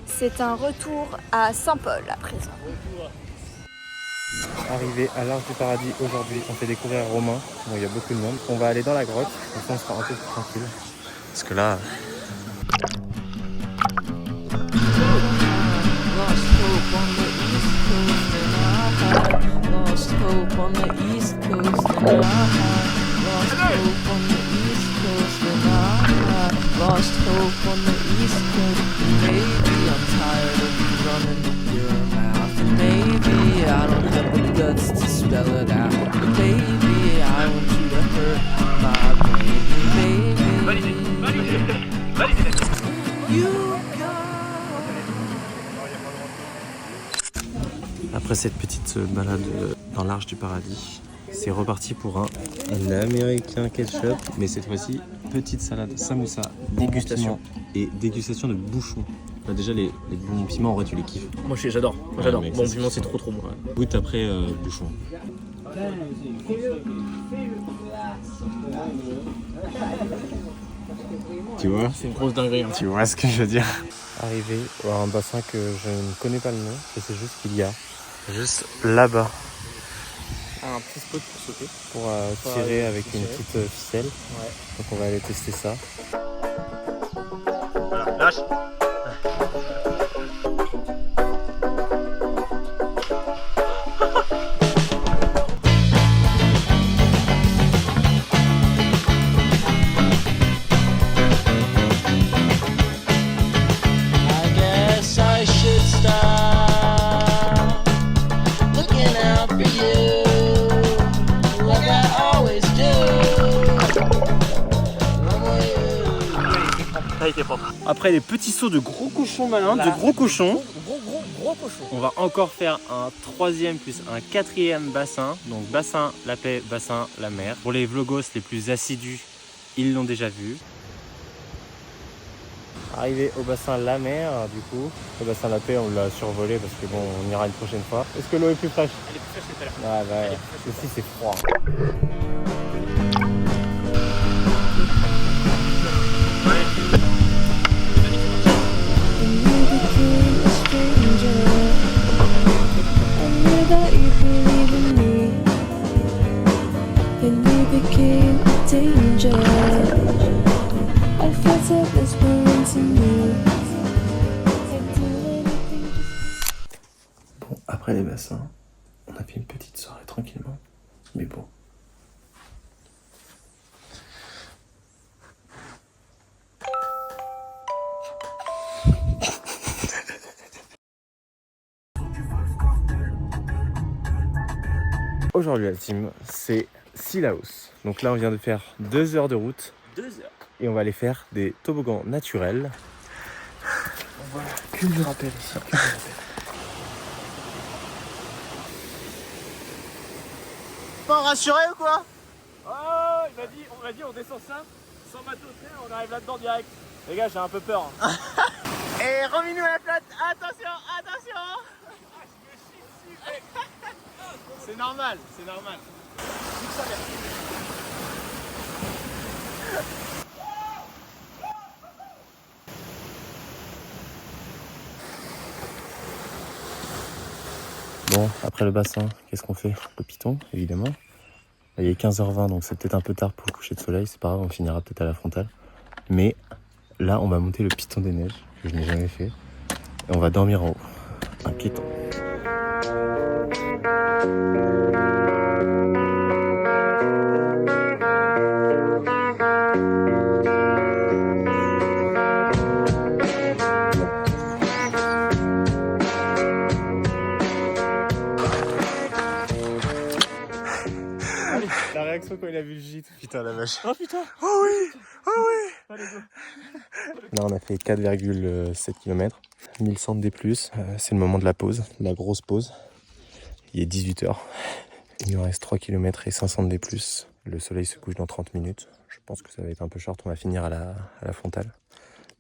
C'est un retour à Saint-Paul à présent. Arrivé à l'Arche du Paradis aujourd'hui, on fait découvrir Romain. Bon, il y a beaucoup de monde. On va aller dans la grotte, comme ça on sera un peu plus tranquille. Parce que là... Lost hope on the east coast and I lost hope on the east coast and I lost hope on the east coast. Maybe I'm tired of you running your mouth. Maybe I don't have the guts to spell it out. But baby, I want you to hurt my brain. Baby, you Après cette petite balade dans l'Arche du Paradis, c'est reparti pour un américain ketchup. Mais cette fois-ci, petite salade samoussa, dégustation et dégustation de bouchons. Bah déjà les bons piments, en vrai tu les kiffes. Moi j'adore, j'adore. Mec, Bon piment c'est trop bon. Ouais. Goûte après bouchon. Tu vois? C'est une grosse dinguerie. Hein. Tu vois ce que je veux dire? Arrivé à un bassin que je ne connais pas le nom, et c'est juste qu'il y a juste là-bas Un petit spot pour sauter. pour tirer avec une petite ficelle. Ouais. Donc on va aller tester ça. Voilà, lâche. Après les petits sauts de gros cochons malins, de gros cochons, Gros cochon. on va encore faire un troisième plus un quatrième bassin. Donc bassin la paix, bassin la mer. Pour les vlogos les plus assidus, ils l'ont déjà vu. Arrivé au bassin la mer, du coup, le bassin la paix on l'a survolé parce que bon on ira une prochaine fois. Est-ce que l'eau est plus fraîche? Elle est plus fraîche que tout à l'heure. Ah bah ouais, ici c'est froid. Bon, après les bassins, on a fait une petite soirée tranquillement, mais bon. aujourd'hui la team, c'est Sillaos. Donc là on vient de faire 2 heures de route. 2 heures. Et on va aller faire des toboggans naturels. Voilà, que je rappelle ici, que je rappelle. Pas rassuré ou quoi? Oh, on m'a dit on descend ça, sans matos, on arrive là-dedans direct. Les gars, j'ai un peu peur. Hein. Et remis-nous à la flotte, attention, attention. C'est normal, c'est normal. Bon, après le bassin, qu'est-ce qu'on fait? Le piton, évidemment. Là, il est 15h20, donc c'est peut-être un peu tard pour le coucher de soleil. C'est pas grave, on finira peut-être à la frontale. Mais là, on va monter le piton des neiges, que je n'ai jamais fait. Et on va dormir en haut. Un piton. La réaction quand il a vu le gîte, putain la vache. Oh putain. Oh oui, oh oui. Allez, go. Là on a fait 4,7 km, 1100 D+, c'est le moment de la pause, la grosse pause. Il est 18h, il nous reste 3 km et 500 D+. Le soleil se couche dans 30 minutes, je pense que ça va être un peu short, on va finir à la frontale.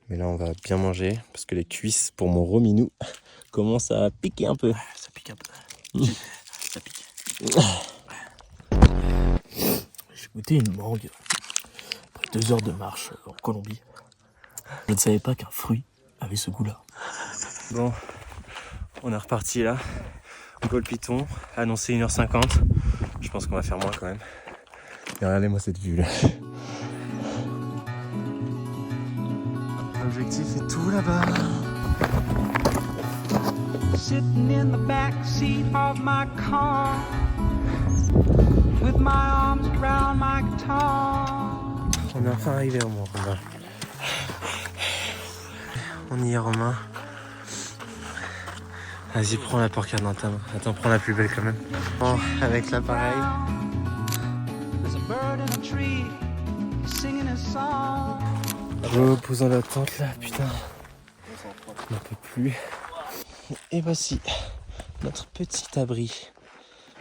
Mais là on va bien manger, parce que les cuisses pour mon rominou commencent à piquer un peu. Ça pique un peu. Ça pique. J'ai goûté une mangue après 2 heures de marche en Colombie. Je ne savais pas qu'un fruit avait ce goût-là. Bon, on est reparti là. Go le piton, annoncé 1h50. Je pense qu'on va faire moins quand même. Et regardez-moi cette vue là. L'objectif est tout là-bas. Sitting in the back seat of my car with my arms around my guitar. On est enfin arrivé au Mont Romain. On y est, Romain. Vas-y, prends la porcade dans ta main. Attends, prends la plus belle quand même. Bon, avec l'appareil. There's a bird in a tree singing a song. Reposons la tente là, putain. On n'en peut plus. Et voici notre petit abri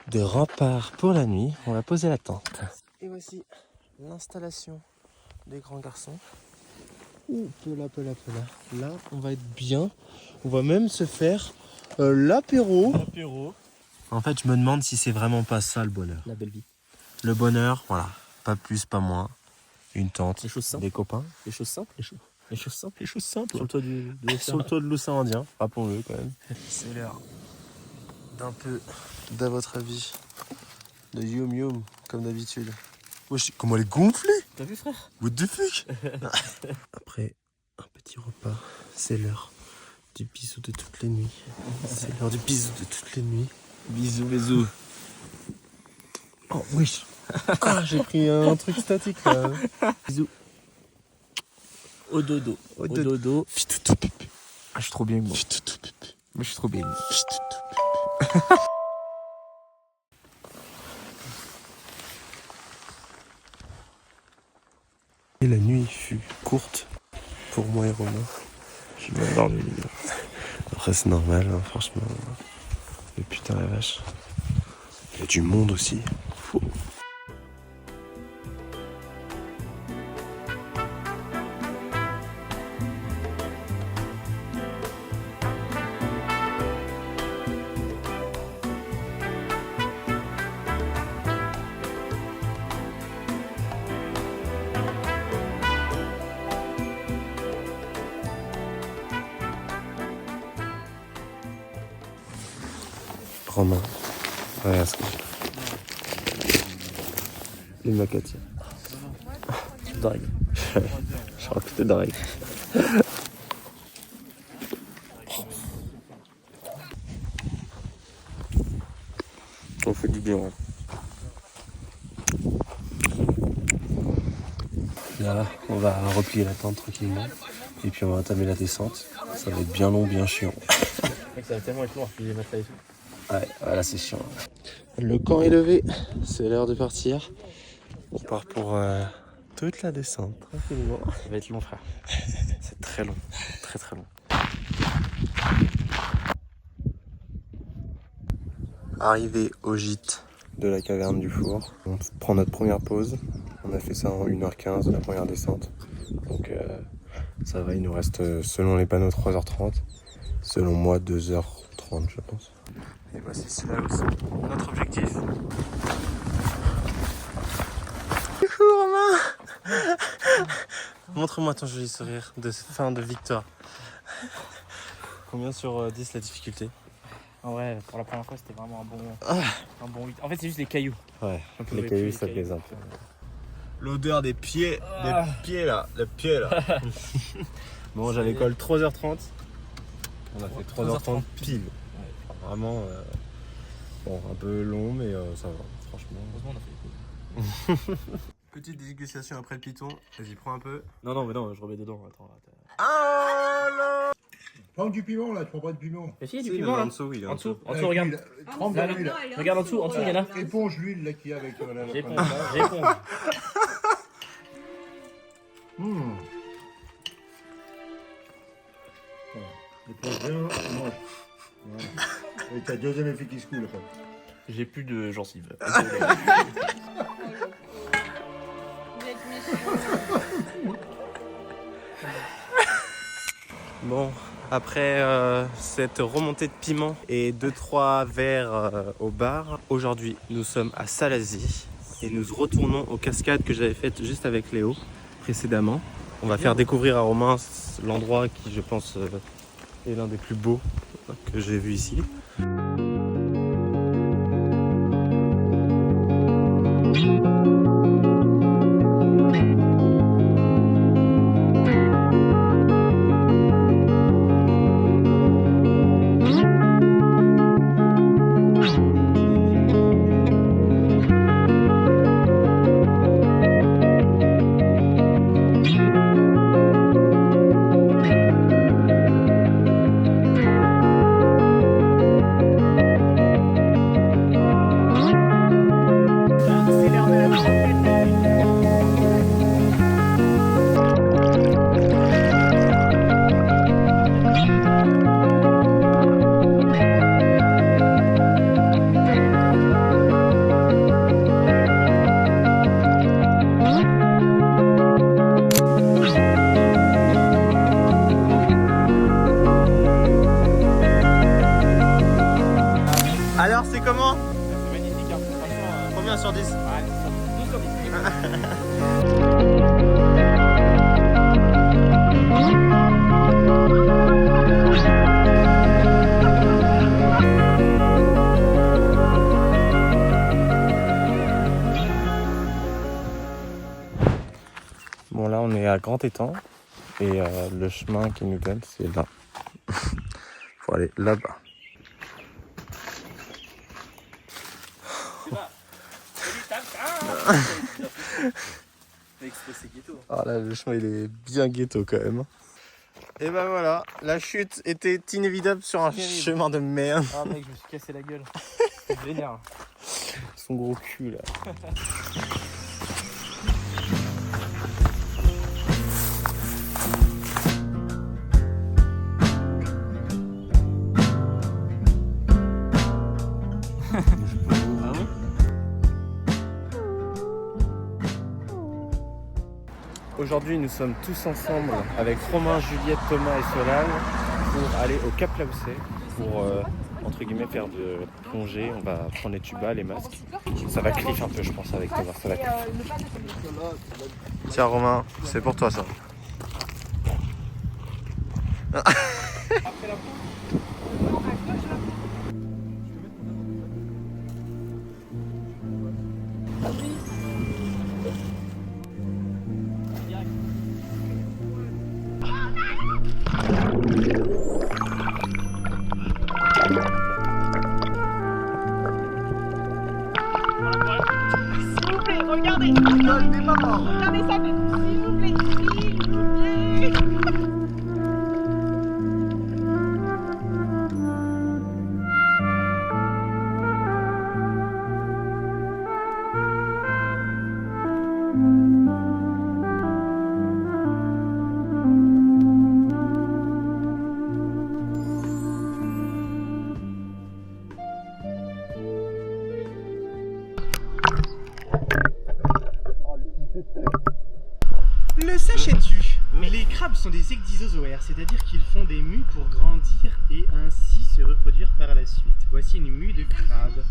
de rempart pour la nuit. On va poser la tente. Et voici l'installation des grands garçons. Ouh, pela. Là, on va être bien. On va même se faire l'apéro. En fait, je me demande si c'est vraiment pas ça le bonheur. La belle vie. Le bonheur, voilà. Pas plus, pas moins. Une tente, Les choses simples. des copains. Les choses simples, les choses simples. Les choses simples. Sur le toit Sur le toit de l'océan Indien, rappelons-le quand même. C'est l'heure d'un peu, d'à votre avis, de yum yum, comme d'habitude. Wesh, comment elle est gonflée! T'as vu, frère? What the fuck? Après un petit repas, c'est l'heure du bisou de toutes les nuits. C'est l'heure du bisou de toutes les nuits. Bisous. Oh, wesh! Ah, j'ai pris un truc statique là. Bisous. Au dodo. Au dodo. Ah, je suis trop bien, moi. Moi, je suis trop bien. Et la nuit fut courte pour moi et Romain. J'ai bien dormi. Après, c'est normal, hein, franchement. Mais putain, la vache. Il y a du monde aussi. Fou. Romain, regarde ce que j'ai. Les macatis. Tu dragues. Je crois que tu te dragues. On fait du bien. Ouais. Là, on va replier la tente tranquillement. Et puis on va entamer la descente. Ça va être bien long, bien chiant. Mec, ça va tellement être lourd, puis les matelas et tout. Ouais, voilà, c'est chiant. Le camp est levé, c'est l'heure de partir. On part pour toute la descente, tranquillement. Ça va être long, frère. C'est très long, très très long. Arrivé au gîte de la caverne du four, on prend notre première pause. On a fait ça en 1h15 la première descente. Donc ça va, il nous reste selon les panneaux 3h30. Selon moi 2h30 je pense. Et voici cela aussi, notre objectif. Coucou Romain. Montre-moi ton joli sourire de fin de victoire. Combien sur 10 la difficulté? En vrai, pour la première fois, c'était vraiment un bon 8. En fait, c'est juste les cailloux. Ouais, les cailloux, ça plaise un peu. L'odeur des pieds là, le pied là. Bon, j'ai à l'école 3h30. On a fait 3h30 pile. Ouais. Vraiment, bon, un peu long, mais ça va, franchement. Heureusement, on a fait les coups. Petite dégustation après le piton. Vas-y, prends un peu. Non, mais non, je remets dedans. Attends. Ah là. Prends du piment là, tu prends pas de piment. Mais si, il y a du piment là. En dessous, oui. En dessous, regarde. Trempe dans l'huile. Regarde en dessous, il y en a. Éponge l'huile là qu'il y a avec la J'éponge. Éponge bien, mange. Et t'as deuxième effet qui se coule après. J'ai plus de gencives. Bon, après cette remontée de piment et 2-3 verres au bar, aujourd'hui nous sommes à Salazie et nous retournons aux cascades que j'avais faites juste avec Léo précédemment. On va faire découvrir à Romain l'endroit qui je pense est l'un des plus beaux que j'ai vu ici. Alors c'est comment? C'est magnifique, hein. Franchement, combien sur 10? Ouais, 12 sur 10. Bon là on est à Grand Étang et le chemin qui nous donne c'est là. Faut aller là-bas. Ah là le chemin il est bien ghetto quand même. Et ben voilà, la chute était inévitable sur un chemin de merde. Ah mec, je me suis cassé la gueule. C'est vénère. Son gros cul là. Aujourd'hui, nous sommes tous ensemble avec Romain, Juliette, Thomas et Solal pour aller au Cap Laousset pour entre guillemets faire de plongée. On va prendre les tubas, les masques. Ça va cliff un peu, je pense, avec Thomas. Ça va cliff. Tiens, Romain, c'est pour toi ça. Regardez, regardez ça, s'il vous plaît, s'il vous plaît. sont des ecdysozoaires, c'est-à-dire qu'ils font des mues pour grandir et ainsi se reproduire par la suite. Voici une mue de crabe.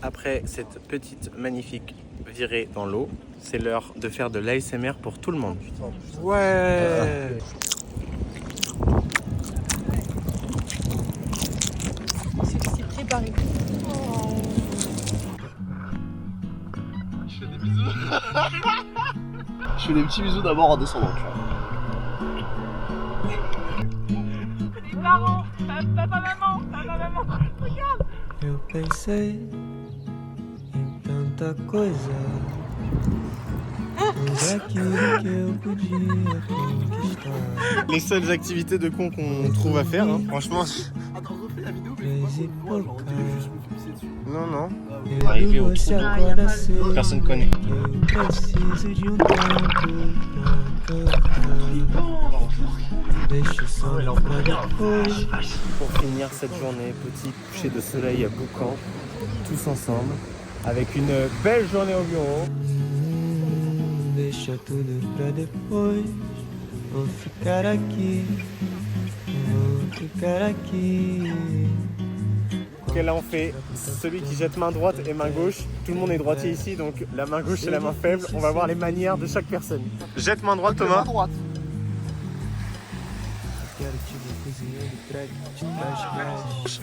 Après cette petite magnifique virée dans l'eau, c'est l'heure de faire de l'ASMR pour tout le monde. Ouais. C'est préparé. Je fais des bisous. Je fais des petits bisous d'abord en descendant, tu vois. Les parents, papa, maman, regarde. Eu pensei em tanta coisa, tudo aquilo que eu podia conquistar. Les seules activités de con qu'on trouve à faire, hein. Franchement. Attends, refais la vidéo. Non, non. Arrivé au trou que personne connaît. Eu preciso de tempo pra cantar. Deixa o sonho pra depois. Pour finir cette journée, petit coucher de soleil à Boucan, tous ensemble, avec une belle journée au bureau. Deixa tudo pra depois. Vou ficar aqui. Vou ficar aqui. Ok, là on fait celui qui jette main droite et main gauche. Tout le monde est droitier ici, donc la main gauche c'est la main faible. On va voir les manières de chaque personne. Jette main droite, Thomas.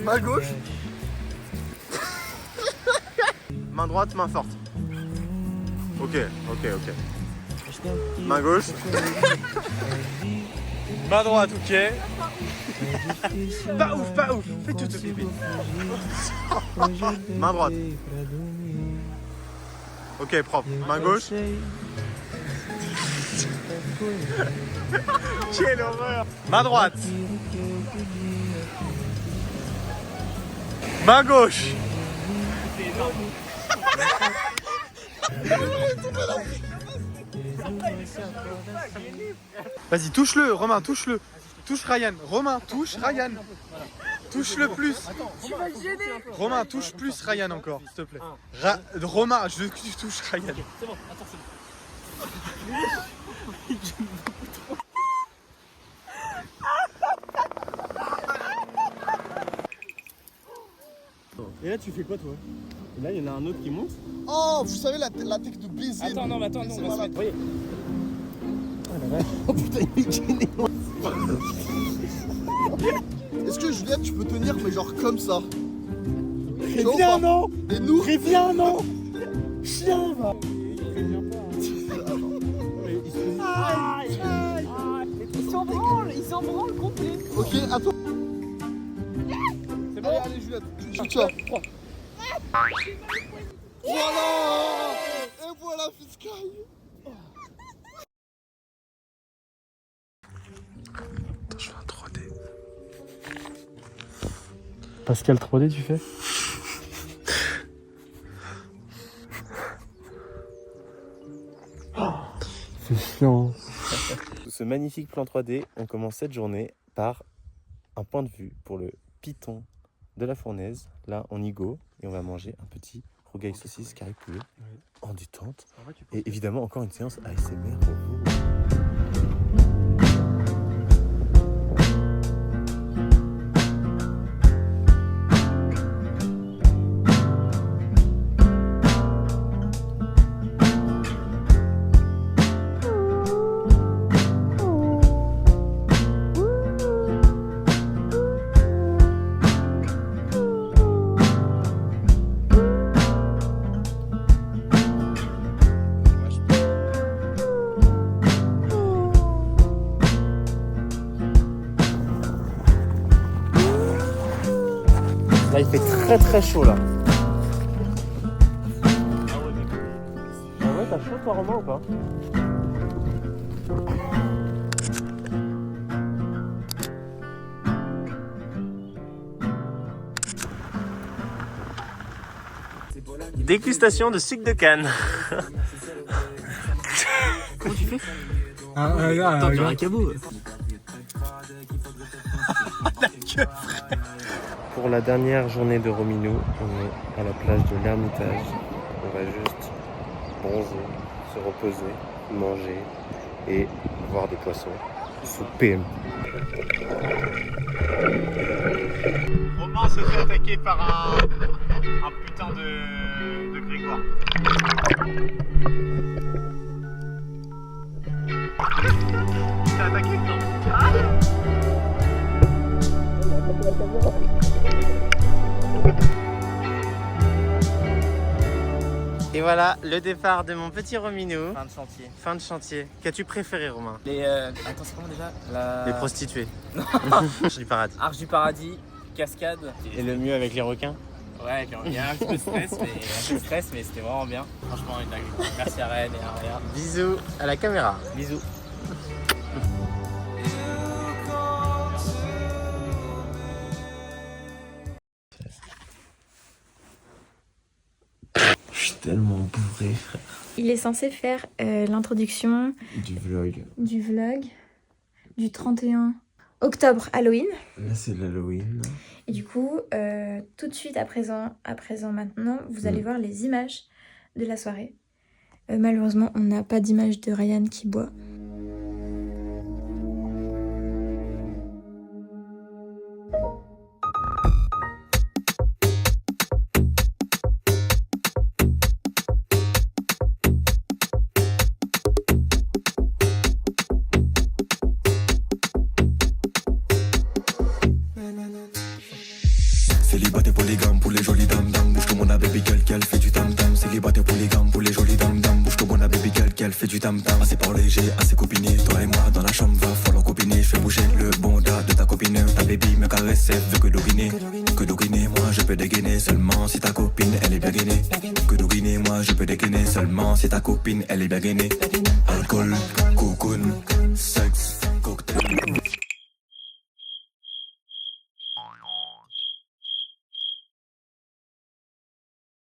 Main gauche. Main droite, main forte. Ok. Main gauche. Main droite, ok. Pas ouf. Fais tout de suite. Main droite. Ok, propre. Main gauche. Quelle horreur. Main droite. Main gauche. Vas-y, touche-le, Romain, touche-le. Touche Ryan. Romain, touche Ryan. Touche-le plus. Tu vas le gêner. Romain, touche plus Ryan encore, s'il te plaît. Romain, je veux que tu touches Ryan. C'est bon, attends, c'est bon. Et là tu fais quoi toi? Et là il y en a un autre qui monte. Oh, vous savez la technique de baiser. Attends, non, mais attends, non, on va se mettre. Oui. Oh la vache. Oh putain, il est gêné. Est-ce que Juliette, tu peux tenir, mais genre comme ça? Préviens, non. Et nous? Préviens, non. Chien, va. Il s'en branle complet. Ok, à toi. C'est bon? Allez, Juliette, tu tiens. Voilà. Et voilà, Fiscal. Attends, je fais un 3D. Pascal 3D, tu fais? C'est chiant. Ce magnifique plan 3D, on commence cette journée par un point de vue pour le piton de la fournaise. Là, on y go et on va manger un petit rougail saucisse carré poulet en détente. Et évidemment, encore une séance ASMR pour vous. Là, il fait très très chaud là. Ah ouais, t'as chaud toi, Romain, ou pas? Dégustation de sucre de canne. Comment tu fais Attends, tu as un cabot. Pour la dernière journée de Rominou, on est à la plage de l'Ermitage. On va juste bronzer, se reposer, manger et voir des poissons. Souper. Romain se fait attaquer par un putain de Grégoire. T'es attaqué? Et voilà le départ de mon petit Rominou. Fin de chantier. Fin de chantier. Qu'as-tu préféré, Romain? Attends, c'est comment déjà Les prostituées. Non. Arche du paradis. Arche du paradis, cascade. Et le mieux avec les requins? Ouais, il y a un petit peu de stress, mais c'était vraiment bien. Franchement, une dinguerie. Merci à Rennes et à Réa. Bisous à la caméra. Bisous. Je suis tellement bourré, frère. Il est censé faire l'introduction Du vlog. du 31 octobre, Halloween. Là, c'est l'Halloween. Et du coup, tout de suite à présent maintenant, vous allez voir les images de la soirée. Malheureusement, on n'a pas d'image de Ryan qui boit. Célibataire polygame pour les jolies dames dames. Bouge comme on a baby girl qu'elle fait du tam tam. Célibataire polygame pour les jolies dames dames. Bouge comme on a baby girl qu'elle fait du tam tam. Assez par léger, assez copiné. Toi et moi dans la chambre va falloir copiner. Je fais bouger le bonda de ta copine. Ta baby me caresse, elle veut que doguiner. Que doguiner, moi je peux dégainer seulement si ta copine elle est bien gainée. Que doguiner, moi je peux dégainer seulement si ta copine elle est bien gainée. Alcool, cocoon, sexe, cocktail.